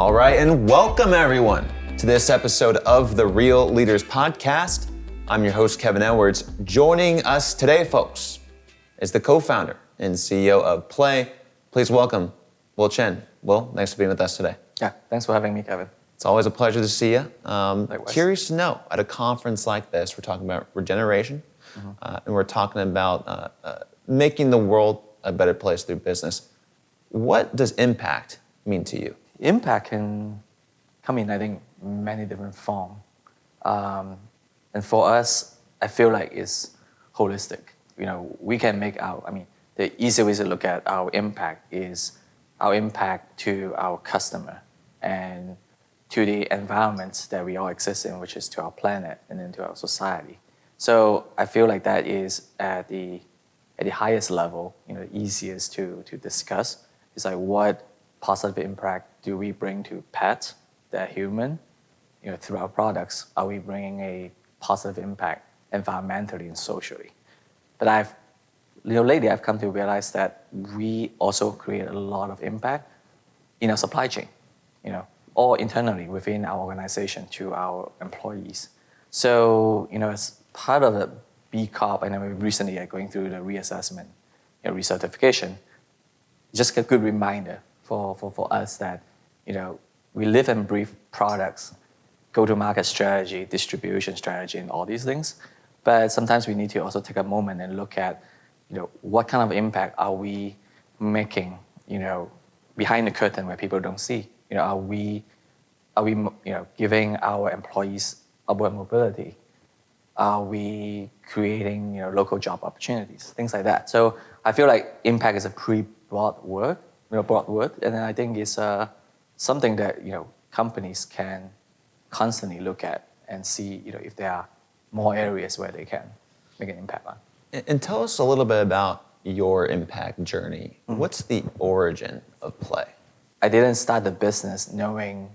All right, and welcome everyone to this episode of the Real Leaders Podcast. I'm your host, Kevin Edwards. Joining us today, folks, is the co-founder and CEO of Play. Please welcome Will Chen. Will, thanks for being with us today. Yeah, thanks for having me, Kevin. It's always a pleasure to see you. Likewise. Curious to know, at a conference like this, we're talking about regeneration, and we're talking about making the world a better place through business. What does impact mean to you? Impact can come in, I think, many different forms. And for us, I feel like it's holistic. We can make the easier way to look at our impact is our impact to our customer and to the environment that we all exist in, which is to our planet and then to our society. So I feel like that is at the highest level, easiest to discuss. It's like what positive impact do we bring to pets that are human? Through our products, are we bringing a positive impact environmentally and socially? But lately I've come to realize that we also create a lot of impact in our supply chain, or internally within our organization to our employees. So, as part of the B Corp, and then we recently are going through the reassessment, recertification, just a good reminder for us that, we live and breathe products, go-to-market strategy, distribution strategy, and all these things. But sometimes we need to also take a moment and look at, what kind of impact are we making, behind the curtain where people don't see? Are we giving our employees upward mobility? Are we creating, local job opportunities? Things like that. So I feel like impact is a pretty broad word, and then I think it's something that companies can constantly look at and see, if there are more areas where they can make an impact on. And tell us a little bit about your impact journey. What's the origin of Play? I didn't start the business knowing,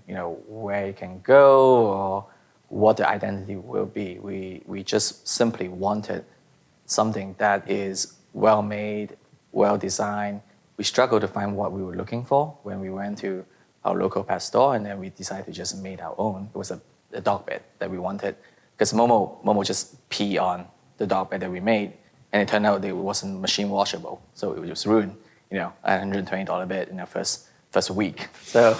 where it can go or what the identity will be. We just simply wanted something that is well-made, well-designed. We struggled to find what we were looking for when we went to our local pet store, and then we decided to just make our own. It was a dog bed that we wanted, because Momo just pee on the dog bed that we made, and it turned out it wasn't machine washable, so it was ruined. A $120 bed in the first week. So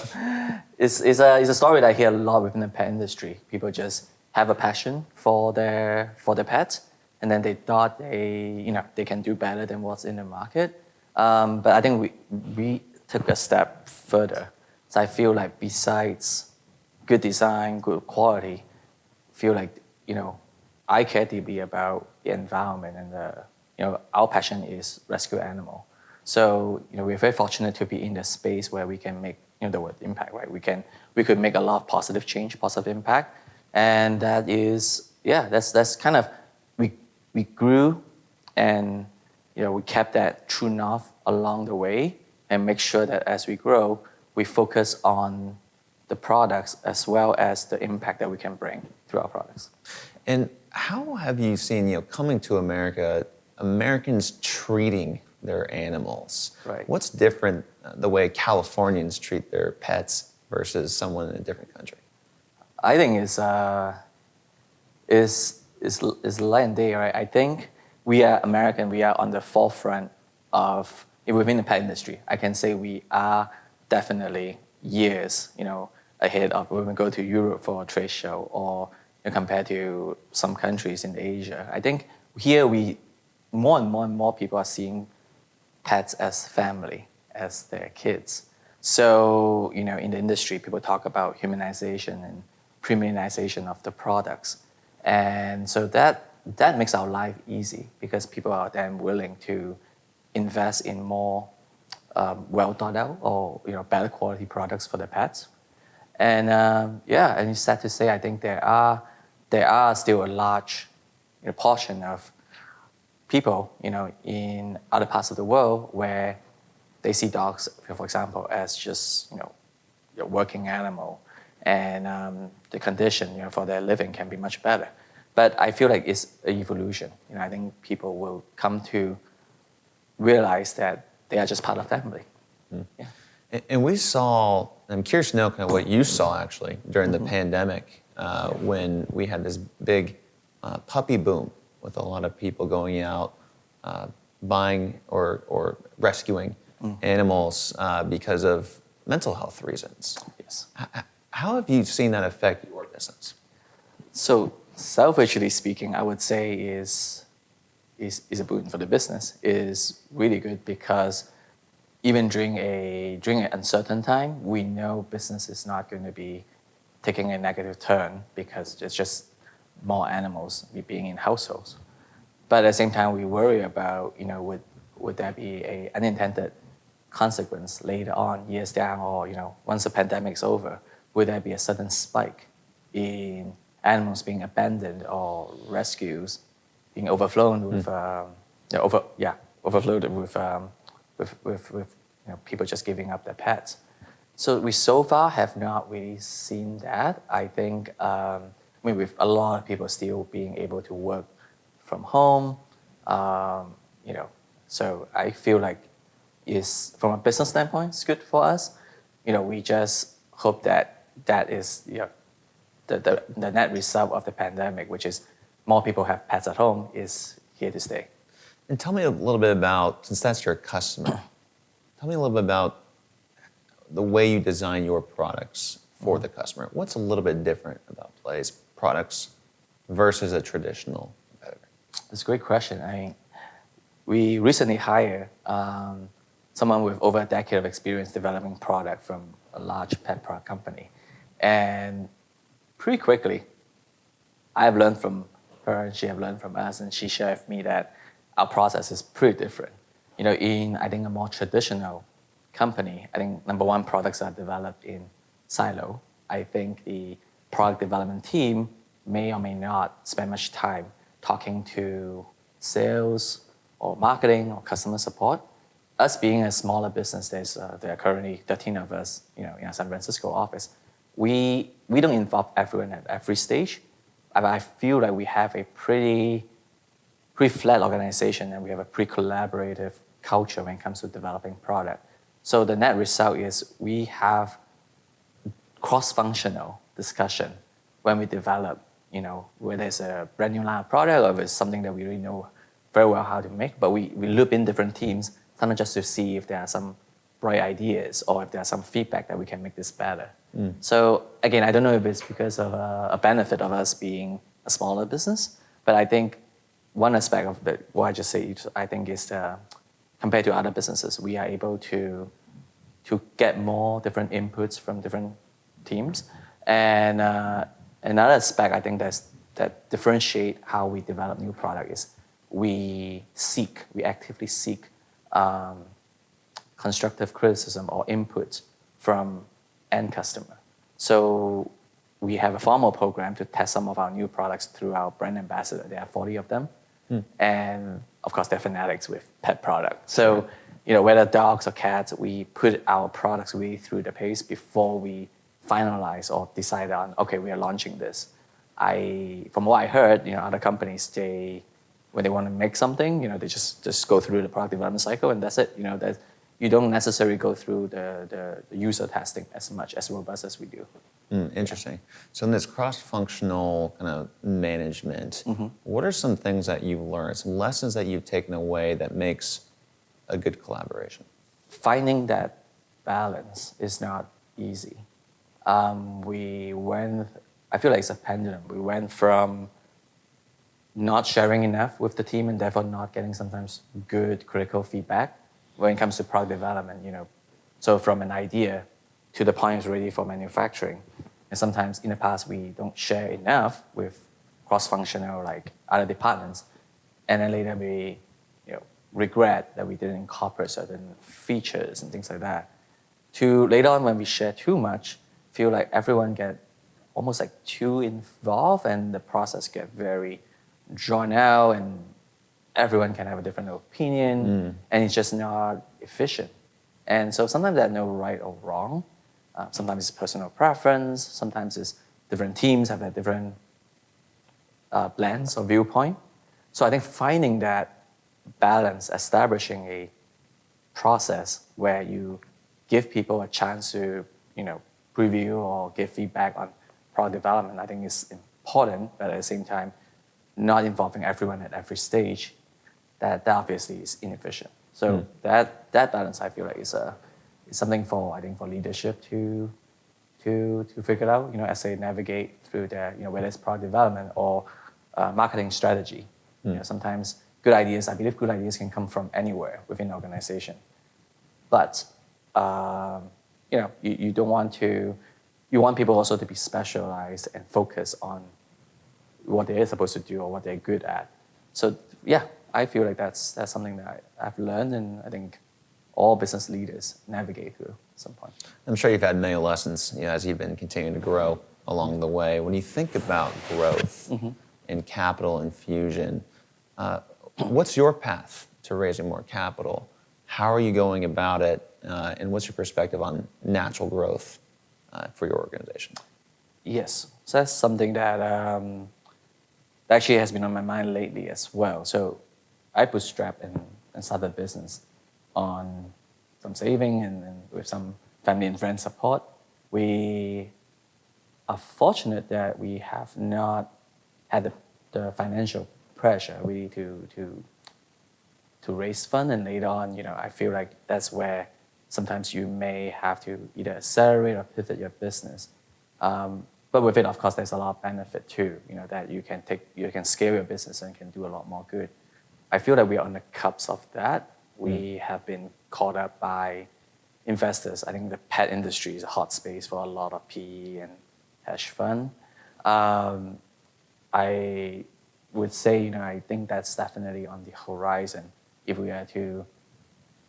it's a story that I hear a lot within the pet industry. People just have a passion for their pets, and then they thought they can do better than what's in the market. But I think we took a step further. So I feel like besides good design, good quality, I feel like I care deeply about the environment, and our passion is rescue animal. So we're very fortunate to be in the space where we can make the word impact, right? We could make a lot of positive change, positive impact, and that is that's kind of we grew, and we kept that true north along the way, and make sure that as we grow, we focus on the products as well as the impact that we can bring through our products. And how have you seen, coming to America, Americans treating their animals? Right. What's different the way Californians treat their pets versus someone in a different country? I think it's light and day, right? I think we are American. We are on the forefront of within the pet industry. I can say we are definitely years, ahead of when we go to Europe for a trade show, or compared to some countries in Asia. I think here more and more people are seeing pets as family, as their kids. So, in the industry, people talk about humanization and premiumization of the products. And so that makes our life easy, because people are then willing to invest in more well thought out or better quality products for their pets. And and it's sad to say, I think there are still a large portion of people in other parts of the world where they see dogs, for example, as just a working animal, and the condition for their living can be much better. But I feel like it's an evolution. I think people will come to realize that they are just part of family. Mm. Yeah. And we saw, I'm curious to know kind of what you saw actually during the pandemic when we had this big puppy boom with a lot of people going out buying or rescuing animals because of mental health reasons. Yes. How have you seen that affect your business? So selfishly speaking, I would say is a boon for the business. Is really good because even during an uncertain time, we know business is not going to be taking a negative turn because it's just more animals being in households. But at the same time, we worry about, would there be a unintended consequence later on, years down, or once the pandemic's over, would there be a sudden spike in animals being abandoned or rescues being overflown with, overflowed with people just giving up their pets. So we so far have not really seen that. I think, with a lot of people still being able to work from home, so I feel like from a business standpoint, it's good for us. We just hope that is the net result of the pandemic, which is more people have pets at home, is here to stay. And tell me a little bit about, since that's your customer, tell me a little bit about the way you design your products for the customer. What's a little bit different about Play's products versus a traditional competitor? That's a great question. We recently hired someone with over a decade of experience developing product from a large pet product company. And pretty quickly, I've learned from her and she have learned from us, and she shared with me that our process is pretty different. In, I think, a more traditional company, I think, number one, products are developed in silo. I think the product development team may or may not spend much time talking to sales or marketing or customer support. Us being a smaller business, there are currently 13 of us, in our San Francisco office. We don't involve everyone at every stage. I feel like we have a pretty flat organization, and we have a pretty collaborative culture when it comes to developing product. So the net result is we have cross-functional discussion when we develop, whether it's a brand new line of product or if it's something that we really know very well how to make, but we loop in different teams, sometimes just to see if there are some bright ideas or if there's some feedback that we can make this better. So again, I don't know if it's because of a benefit of us being a smaller business, but I think one aspect of what I just said, I think is compared to other businesses, we are able to get more different inputs from different teams. And another aspect I think that differentiate how we develop new product is we actively seek constructive criticism or input from end customer. So we have a formal program to test some of our new products through our brand ambassador. There are 40 of them. And of course, they're fanatics with pet products. So, whether dogs or cats, we put our products really through the pace before we finalize or decide on, okay, we are launching this. From what I heard, other companies, when they want to make something, they just go through the product development cycle and that's it. That you don't necessarily go through the user testing as much as robust as we do. Interesting. So in this cross-functional kind of management, what are some things that you've learned, some lessons that you've taken away that makes a good collaboration? Finding that balance is not easy. I feel like it's a pendulum. We went from not sharing enough with the team and therefore not getting sometimes good critical feedback when it comes to product development, So from an idea to the point it's ready for manufacturing. And sometimes in the past, we don't share enough with cross-functional, like other departments. And then later we regret that we didn't incorporate certain features and things like that. To later on when we share too much, feel like everyone get almost like too involved and the process get very drawn out and everyone can have a different opinion and it's just not efficient. And so sometimes there's no right or wrong. Sometimes it's personal preference. Sometimes it's different teams have a different lens or viewpoint. So I think finding that balance, establishing a process where you give people a chance to, preview or give feedback on product development, I think is important, but at the same time, not involving everyone at every stage, that obviously is inefficient. So that balance, I feel like is something for leadership to figure out, as they navigate through their, whether it's product development or marketing strategy. Sometimes I believe good ideas can come from anywhere within an organization. But you don't want to. You want people also to be specialized and focus on what they're supposed to do or what they're good at. So yeah, I feel like that's something that I've learned, and I think all business leaders navigate through at some point. I'm sure you've had many lessons, as you've been continuing to grow along the way. When you think about growth and capital infusion, what's your path to raising more capital? How are you going about it? And what's your perspective on natural growth for your organization? Yes, so that's something that actually has been on my mind lately as well. So I bootstrapped and started a business on some saving and with some family and friend support. We are fortunate that we have not had the financial pressure really to raise fund, and later on, I feel like that's where sometimes you may have to either accelerate or pivot your business. But with it, of course, there's a lot of benefit too, that you can scale your business and can do a lot more good. I feel that we are on the cusp of that. We have been caught up by investors. I think the pet industry is a hot space for a lot of PE and hedge fund. I would say, I think that's definitely on the horizon if we are to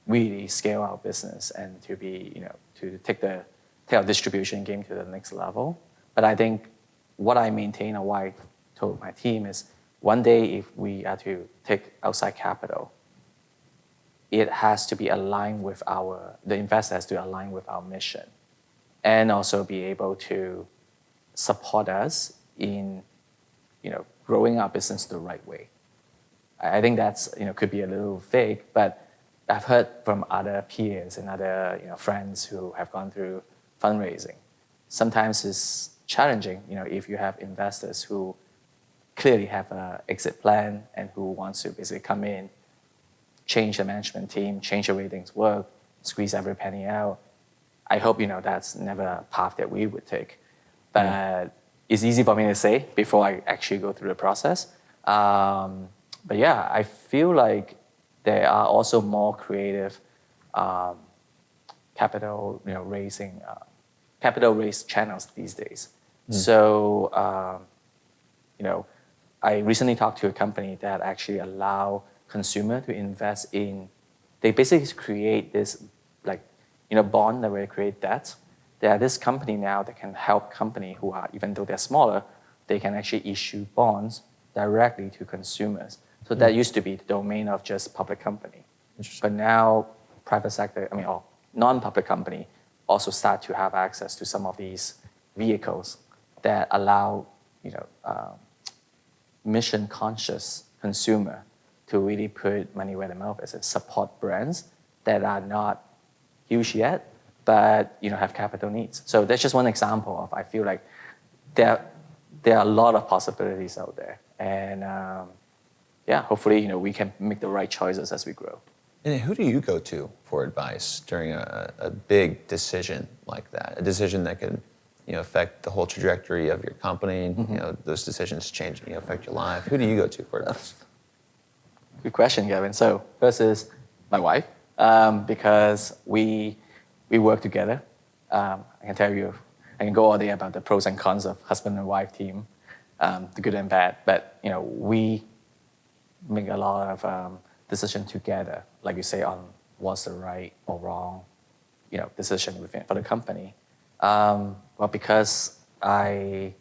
really scale our business and to be, to take our distribution game to the next level. But I think what I maintain or what I told my team is one day if we are to take outside capital, it has to be aligned with the investor has to align with our mission and also be able to support us in, growing our business the right way. I think that's, could be a little vague, but I've heard from other peers and other, friends who have gone through fundraising. Sometimes it's challenging, if you have investors who clearly have an exit plan and who wants to basically come in, change the management team, change the way things work, squeeze every penny out. I hope, that's never a path that we would take. But it's easy for me to say before I actually go through the process. But yeah, I feel like there are also more creative capital, capital raise channels these days. So, I recently talked to a company that actually allow consumer to invest in. They basically create this bond that will create debt. There are this company now that can help company who are, even though they're smaller, they can actually issue bonds directly to consumers. So that used to be the domain of just public company. But now private sector, or non-public company also start to have access to some of these vehicles that allow, mission-conscious consumer to really put money where their mouth is and support brands that are not huge yet, but have capital needs. So that's just one example of, I feel like there are a lot of possibilities out there, and hopefully we can make the right choices as we grow. And who do you go to for advice during a big decision like that? A decision that could affect the whole trajectory of your company. Those decisions change, affect your life. Who do you go to for advice? Good question, Gavin. So first is my wife, because we work together. I can tell you, I can go all day about the pros and cons of husband and wife team, the good and bad. But we make a lot of decision together, like you say, on what's the right or wrong, decision for the company. Well, because I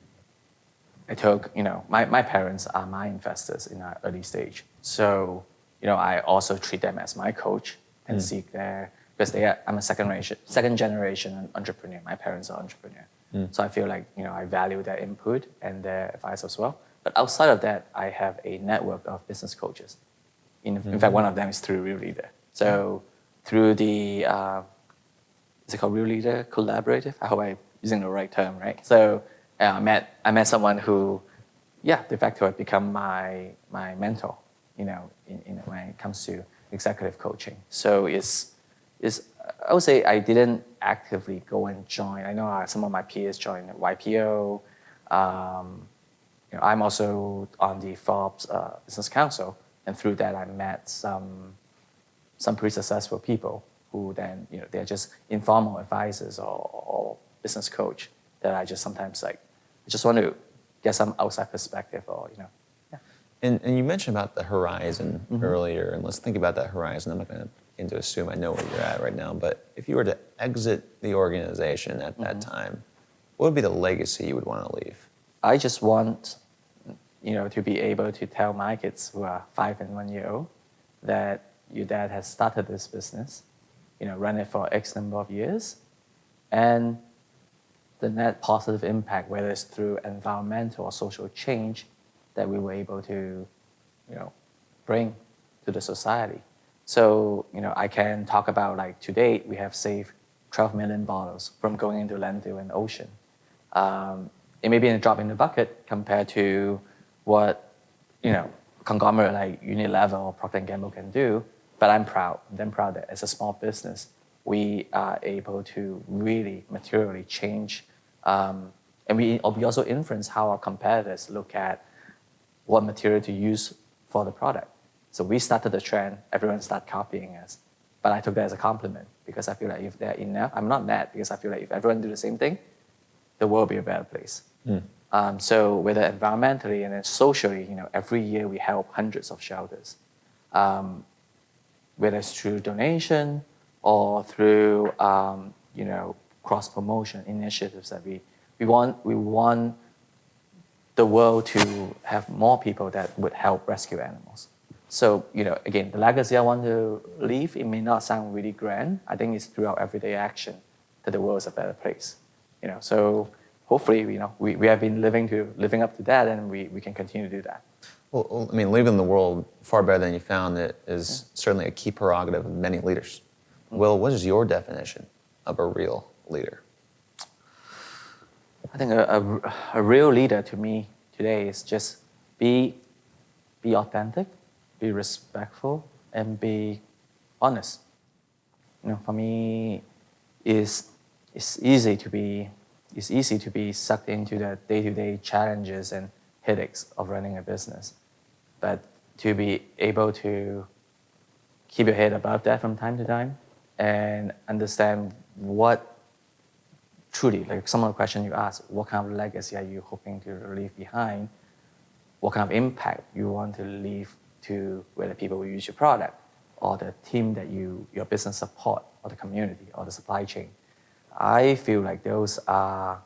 took, my parents are my investors in our early stage. So, I also treat them as my coach and seek their, because I'm a second generation entrepreneur. My parents are entrepreneurs. So I feel like, I value their input and their advice as well. But outside of that, I have a network of business coaches. In fact, one of them is through Real Leader. So through the is it called real leader collaborative? I hope I'm using the right term, right? So I met someone who, de facto had become my mentor, when it comes to executive coaching. So I would say I didn't actively go and join. I know some of my peers joined YPO. I'm also on the Forbes Business Council, and through that I met some pretty successful people who then, they're just informal advisors or business coach that I just sometimes I just want to get some outside perspective or, yeah. And you mentioned about the horizon earlier, and let's think about that horizon. I'm not going to begin to assume I know where you're at right now, but if you were to exit the organization at that time, what would be the legacy you would want to leave? I just want, to be able to tell my kids who are 5 and 1 year old that your dad has started this business, run it for X number of years, and the net positive impact, whether it's through environmental or social change, that we were able to, bring to the society. So, I can talk about like to date, we have saved 12 million bottles from going into landfill and ocean. It may be a drop in the bucket compared to what, conglomerate like Unilever or Procter & Gamble can do, but I'm proud that as a small business, we are able to really materially change, and we also influence how our competitors look at what material to use for the product. So we started the trend, everyone started copying us. But I took that as a compliment because I feel like if they're enough, I'm not mad because I feel like if everyone do the same thing, the world will be a better place. So whether environmentally and then socially, every year we help hundreds of shelters. Whether it's through donation or through, cross-promotion initiatives that we want the world to have more people that would help rescue animals. So, again, the legacy I want to leave, it may not sound really grand. I think it's through our everyday action that the world is a better place. So hopefully, we have been living up to that, and we can continue to do that. Well, leaving the world far better than you found it is certainly a key prerogative of many leaders. Will, what is your definition of a real leader? I think a real leader to me today is just be authentic, be respectful, and be honest. For me, it's easy to be sucked into the day-to-day challenges and headaches of running a business, but to be able to keep your head above that from time to time and understand what truly, like some of the questions you asked, what kind of legacy are you hoping to leave behind? What kind of impact you want to leave to whether people will use your product or the team that your business support or the community or the supply chain. I feel like those are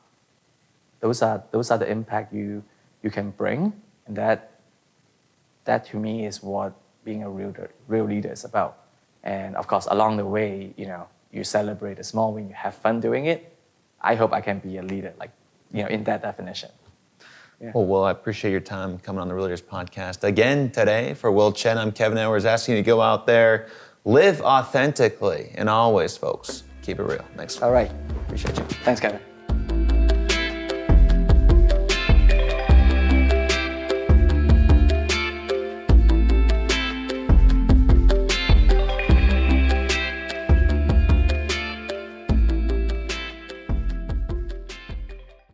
the impact you can bring, and that to me is what being a real leader is about. And of course, along the way, you celebrate the small win, you have fun doing it. I hope I can be a leader, in that definition. Yeah. Well, Will, I appreciate your time coming on the Real Leaders Podcast. Again, today, for Will Chen, I'm Kevin Edwards, asking you to go out there, live authentically, and always, folks, keep it real. Thanks. All right. Appreciate you. Thanks, Kevin.